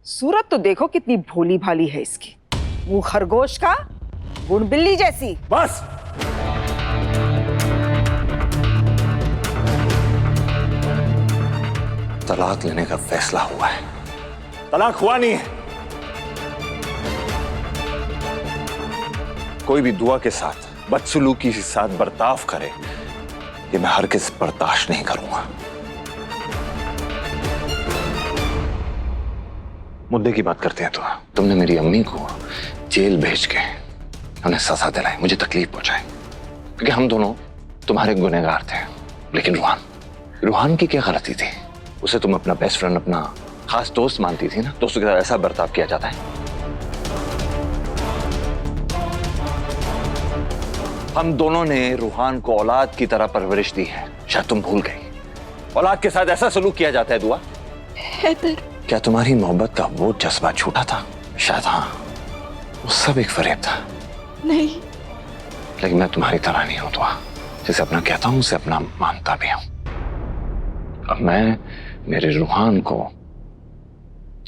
सूरत तो देखो कितनी भोली भाली है इसकी, मुंह खरगोश का, गुण बिल्ली जैसी। बस। तलाक लेने का फैसला हुआ है। तलाक हुआ नहीं है। कोई भी दुआ के साथ बदसलूकी के साथ बर्ताव करे, ये मैं हरगिज़ बर्दाश्त नहीं करूंगा। मुद्दे की बात करते हैं तो तुमने मेरी अम्मी को जेल भेज के उन्हें सजा दिलाई, मुझे तकलीफ पहुंचाई, क्योंकि हम दोनों तुम्हारे गुनहगार थे। लेकिन रूहान की क्या गलती थी? उसे तुम अपना बेस्ट फ्रेंड, अपना खास दोस्त मानती थी ना, दोस्तों के साथ ऐसा बर्ताव किया जाता है? हम दोनों ने रूहान को औलाद की तरह परवरिश दी है, शायद तुम भूल गई। औलाद के साथ ऐसा सलूक किया जाता है दुआ? क्या तुम्हारी मोहब्बत का वो जज्बा झूठा था? शायद हाँ, वो सब एक फरेब था। नहीं, लेकिन मैं तुम्हारी तरह नहीं हूं दुआ, जिसे अपना कहता हूं उसे अपना मानता भी हूं। अब मैं मेरे रूहान को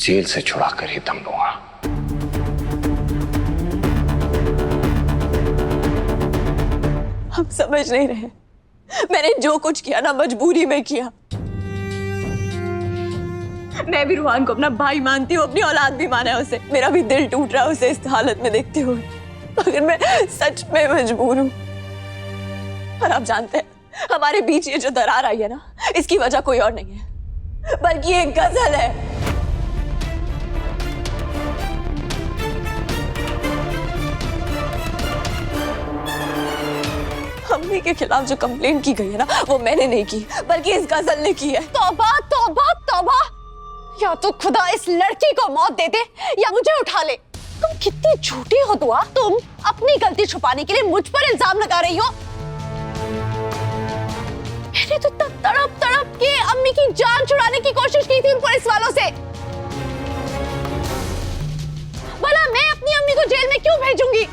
जेल से छुड़ा कर ही दम लूंगा। हम समझ नहीं रहे। मैंने जो कुछ किया ना मजबूरी में किया। मैं भी रूहान को अपना भाई मानती हूँ, अपनी औलाद भी माना है उसे। मेरा भी दिल टूट रहा है उसे इस हालत में देखते हुए, मगर मैं सच में मजबूर हूँ। और आप जानते हैं, हमारे बीच ये जो दरार आई है ना, इसकी वजह कोई और नहीं है, बल्कि एक गजल है। अम्मी के खिलाफ जो कंप्लेंट की गई है ना, वो मैंने नहीं की, बल्कि इस गजल ने की है। तौबा तौबा तौबा, या तो खुदा इस लड़की को मौत दे दे या मुझे उठा ले। तुम कितनी झूठी हो दुआ, तुम अपनी गलती छुपाने के लिए मुझ पर इल्जाम लगा रही हो। मैंने तो तड़प तड़प के अम्मी की जान छुड़ाने की कोशिश की थी उन पुलिस वालों से। भला मैं अपनी अम्मी को जेल में क्यों भेजूंगी?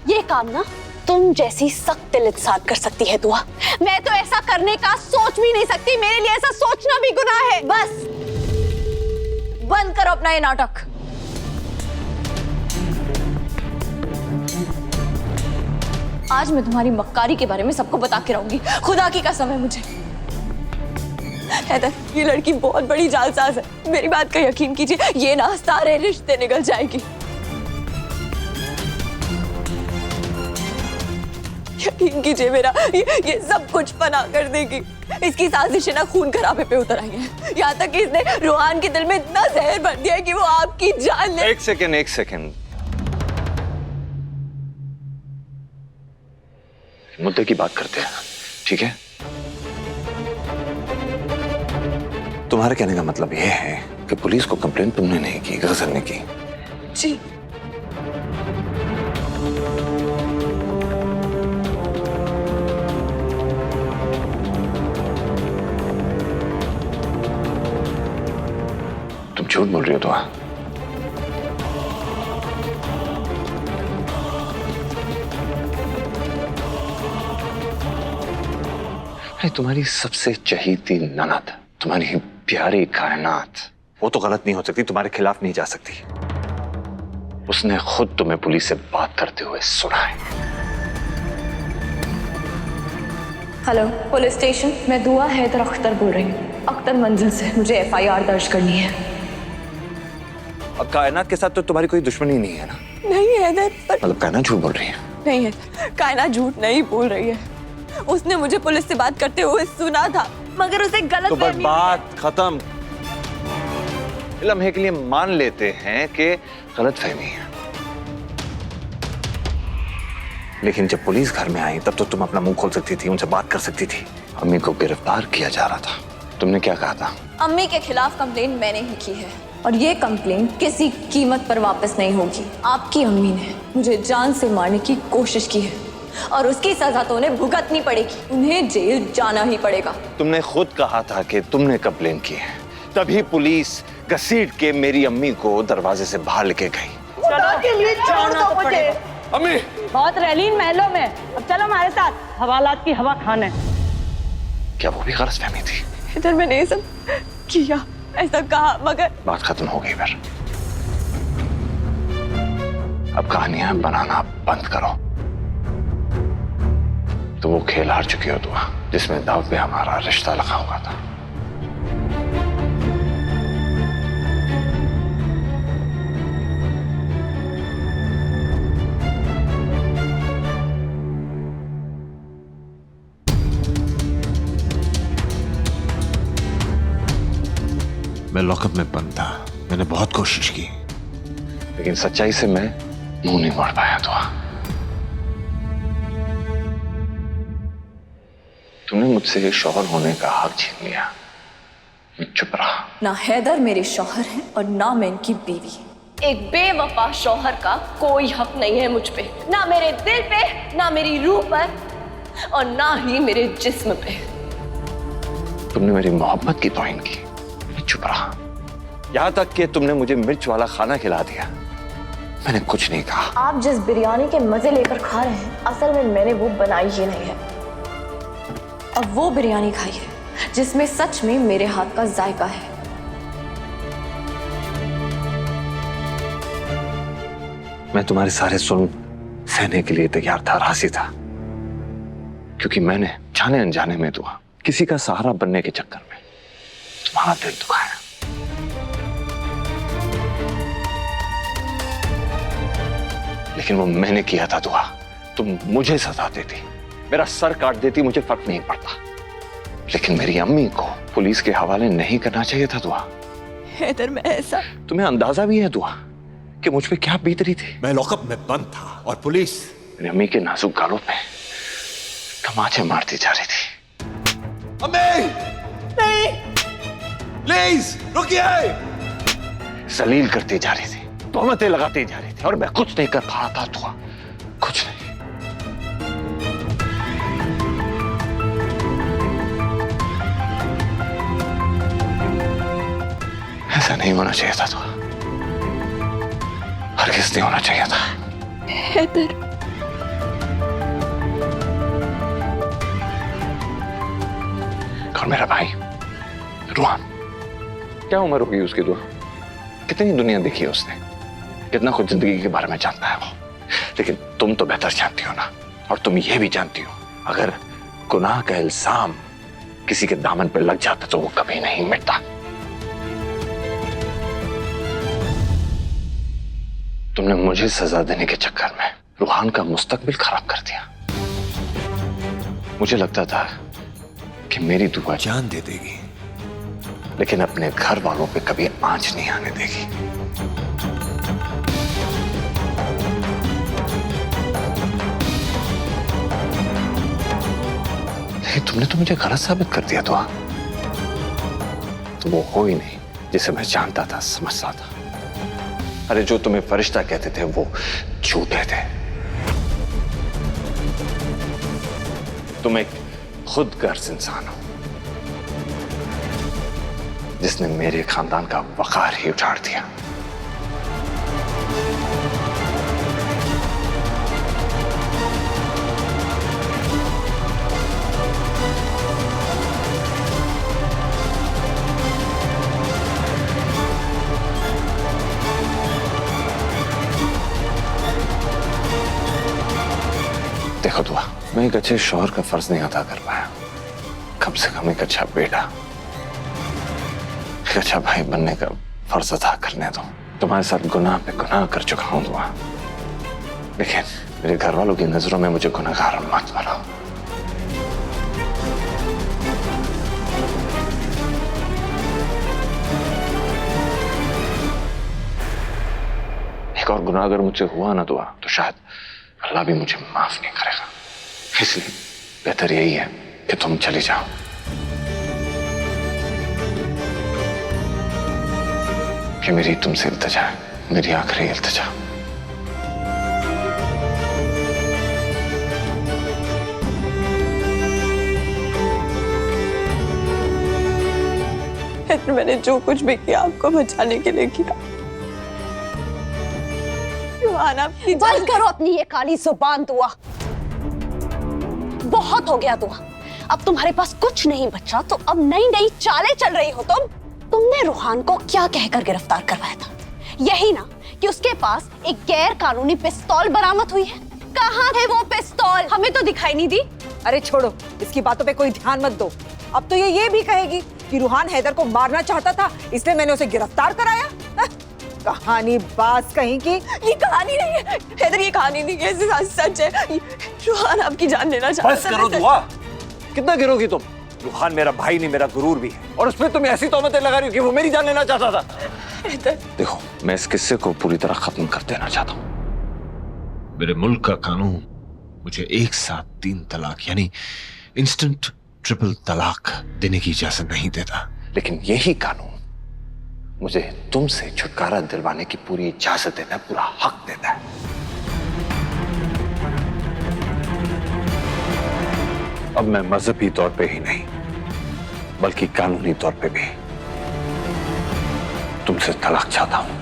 ये काम ना तुम जैसी सख्त दिल इंसान कर सकती है दुआ। मैं तो ऐसा करने का सोच भी नहीं सकती, मेरे लिए ऐसा सोचना भी गुनाह है। बस बंद करो अपना ये नाटक। आज मैं तुम्हारी मक्कारी के बारे में सबको बता के रहूंगी, खुदा की कसम है मुझे। हैदर, ये लड़की बहुत बड़ी जालसाज है, मेरी बात का यकीन कीजिए, ये ना सारे रिश्ते निकल जाएगी। यकीन कीजिए मेरा, ये सब कुछ फना कर देगी। इसकी साजिशें ना खून खराबे पे उतर आई हैं। यहाँ तक कि इसने रूहान के दिल में इतना जहर भर दिया है कि वो आपकी जान ले। एक सेकंड, मुद्दे की बात करते हैं, ठीक है? तुम्हारे कहने का मतलब यह है कि पुलिस को कंप्लेंट तुमने नहीं की, गजल ने की? जी। तुम झूठ बोल रही हो दुआ। तुम्हारी सबसे चहीती ननद, तुम्हारी प्यारी कायनात, वो तो गलत नहीं हो सकती, तुम्हारे खिलाफ नहीं जा सकती। उसने खुद तुम्हें पुलिस से बात करते हुए सुना है। हेलो पुलिस स्टेशन, मैं दुआ हैदर अख्तर बोल रही हूँ, अख्तर मंजिल से। मुझे FIR दर्ज करनी है। अब कायनात के साथ तो तुम्हारी कोई दुश्मनी नहीं है ना? नहीं हैदर, मतलब कायनात झूठ बोल रही है? नहीं हैदर, कायनात झूठ नहीं बोल रही है। उसने मुझे पुलिस से बात करते हुए सुना था, मगर उसे गलत तो बस बात खत्म। लम्हे के लिए मान लेते हैं कि गलतफहमी है, लेकिन जब पुलिस घर में आई तब तो तुम अपना मुंह खोल सकती थी, उनसे बात कर सकती थी। अम्मी को गिरफ्तार किया जा रहा था, तुमने क्या कहा था? अम्मी के खिलाफ कंप्लेंट मैंने ही की है, और ये कंप्लेंट किसी कीमत पर वापस नहीं होगी। आपकी अम्मी ने मुझे जान से मारने की कोशिश की है, और उसकी सजा तो उन्हें भुगतनी पड़ेगी। उन्हें जेल जाना ही पड़ेगा। तुमने खुद कहा था कि तुमने कंप्लेंट की है, तभी पुलिस घसीट के मेरी अम्मी को दरवाजे से बाहर लेके गई। अम्मी, बहुत रैलीन महलों में, अब चलो हमारे साथ, हवालात की हवा खाने। क्या वो भी गलतफहमी थी? इधर मैंने ये सब किया, ऐसा कहा, मगर बात खत्म हो गई फिर। अब कहानियां बनाना बंद करो। तो वो खेल हार चुकी हो दुआ, जिसमें दाव पे हमारा रिश्ता लगा हुआ था। मैं लॉकअप में बंद था, मैंने बहुत कोशिश की, लेकिन सच्चाई से मैं मुंह नहीं मोड़ पाया। दुआ, तुमने मुझसे शौहर होने का हक छीन लिया, मैं चुप रहा। ना हैदर मेरे शौहर हैं और ना मैं इनकी बीवी। एक बेवफा शौहर का कोई हक नहीं है मुझ पे, ना मेरे दिल पे, ना मेरी रूह पर, और ना ही मेरे जिस्म पे। तुमने मेरी मोहब्बत की तौहीन की, मैं चुप रहा। यहां तक कि तुमने मुझे मिर्च वाला खाना खिला दिया, मैंने कुछ नहीं कहा। आप जिस बिरयानी के मजे लेकर खा रहे हैं, असल में मैंने वो बनाई ही नहीं है। अब वो बिरयानी खाइए जिसमें सच में मेरे हाथ का जायका है। मैं तुम्हारे सारे जुल्म सहने के लिए तैयार था, राजी था, क्योंकि मैंने जाने अनजाने में दुआ किसी का सहारा बनने के चक्कर में तुम्हारा दिल दुखाया। लेकिन वो मैंने किया था दुआ, तुम मुझे सजा देती, मेरा सर काट देती, मुझे फर्क नहीं पड़ता, लेकिन मेरी अम्मी को पुलिस के हवाले नहीं करना चाहिए था दुआ। हैदर, मैं ऐसा, तुम्हें अंदाजा भी है दुआ कि मुझ पे क्या बीत रही थी? मैं लॉकअप में बंद था और पुलिस मेरी अम्मी के नाजुक गालों पे तमाचे मारती जा रही थी। अम्मी! नहीं! प्लीज रुकिए! जलील करती जा रही थी, तोहमतें लगाती जा रही थी, और मैं कुछ नहीं कर पा रहा था दुआ, कुछ नहीं। ऐसा नहीं होना चाहिए था दुआ, हरगिज़ नहीं होना चाहिए था। हैदर, और मेरा भाई रुहान, क्या उम्र होगी उसकी दुआ? कितनी दुनिया देखी है उसने, कितना कुछ जिंदगी के बारे में जानता है वो। लेकिन तुम तो बेहतर जानती हो ना, और तुम ये भी जानती हो अगर गुनाह का इल्जाम किसी के दामन पर लग जाता तो वो कभी नहीं मिटता। तुमने मुझे सजा देने के चक्कर में रुहान का मुस्तकबिल खराब कर दिया। मुझे लगता था कि मेरी दुआ जान दे देगी, लेकिन अपने घर वालों पे कभी आंच नहीं आने देगी। लेकिन तुमने तो मुझे गलत साबित कर दिया दुआ। तो वो हो ही नहीं जिसे मैं जानता था, समझता था। अरे जो तुम्हें फरिश्ता कहते थे वो झूठे थे। तुम एक खुदगर्ज इंसान हो जिसने मेरे खानदान का वकार ही उजाड़ दिया। देखो दुआ, मैं एक अच्छे शौहर का फर्ज नहीं अदा कर पाया, कम से कम एक अच्छा बेटा, एक अच्छा भाई बनने का फर्ज अदा करने दो। तुम्हारे साथ गुनाह पे गुनाह कर चुका हूं दुआ, लेकिन मेरे घर वालों की नजरों में मुझे गुनहगार मत बनाओ। एक और गुनाह अगर मुझसे हुआ ना दुआ, तो शायद अल्लाह भी मुझे माफ नहीं करेगा। इसलिए बेहतर यही है कि तुम चली जाओ। कि मेरी तुमसे इल्तिजा है, मेरी आखिरी इल्तिजा। मैंने जो कुछ भी किया आपको बचाने के लिए किया। रुहान, आपकी बंद करो अपनी ये काली जुबान दुआ, बहुत हो गया दुआ। अब तुम्हारे पास कुछ नहीं बचा तो अब नई नई चालें चल रही हो तुमने रुहान को क्या कहकर गिरफ्तार करवाया था? यही ना कि कि उसके पास एक गैर कानूनी पिस्तौल बरामद हुई है। कहाँ है वो पिस्तौल? हमें तो दिखाई नहीं दी। अरे छोड़ो, इसकी बातों पे कोई ध्यान मत दो। अब तो ये भी कहेगी कि रूहान हैदर को मारना चाहता था, इसलिए मैंने उसे गिरफ्तार कराया। कहानी बात कहीं की। ये कहानी नहीं है हैदर, ये कहानी नहीं है, ये सच है। रूहान आपकी जान लेना चाहता बस करो दुआ, कितना गिरोगी तुम? रूहान मेरा भाई नहीं, मेरा गुरूर भी है, और उसमें तुम ऐसी तोहमतें लगा रही हो कि वो मेरी जान लेना चाहता था। हैदर, देखो, मैं इस किस्से को पूरी तरह खत्म कर देना चाहता हूँ। मेरे मुल्क का कानून मुझे एक साथ 3 तलाक यानी इंस्टेंट ट्रिपल तलाक देने की इजाजत नहीं देता, लेकिन यही कानून मुझे तुमसे छुटकारा दिलवाने की पूरी इजाजत देता है, पूरा हक देता है। अब मैं मजहबी तौर पे ही नहीं बल्कि कानूनी तौर पे भी तुमसे तलाक चाहता हूं।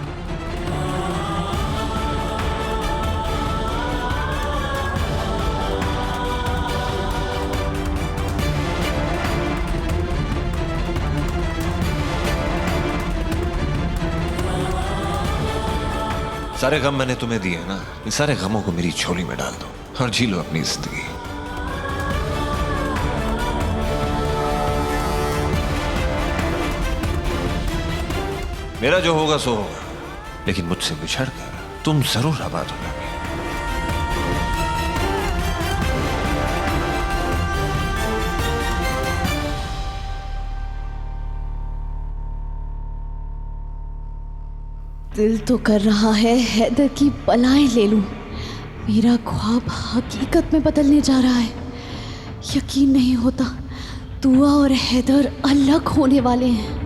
सारे गम मैंने तुम्हें दिए हैं ना, इन सारे गमों को मेरी झोली में डाल दो और जी लो अपनी जिंदगी। मेरा जो होगा सो होगा, लेकिन मुझसे बिछड़ कर तुम जरूर आबाद हो जाओगे। दिल तो कर रहा है हैदर की बलाएं ले लूं। मेरा ख्वाब हकीकत में बदलने जा रहा है। यकीन नहीं होता, दुआ और हैदर अलग होने वाले हैं।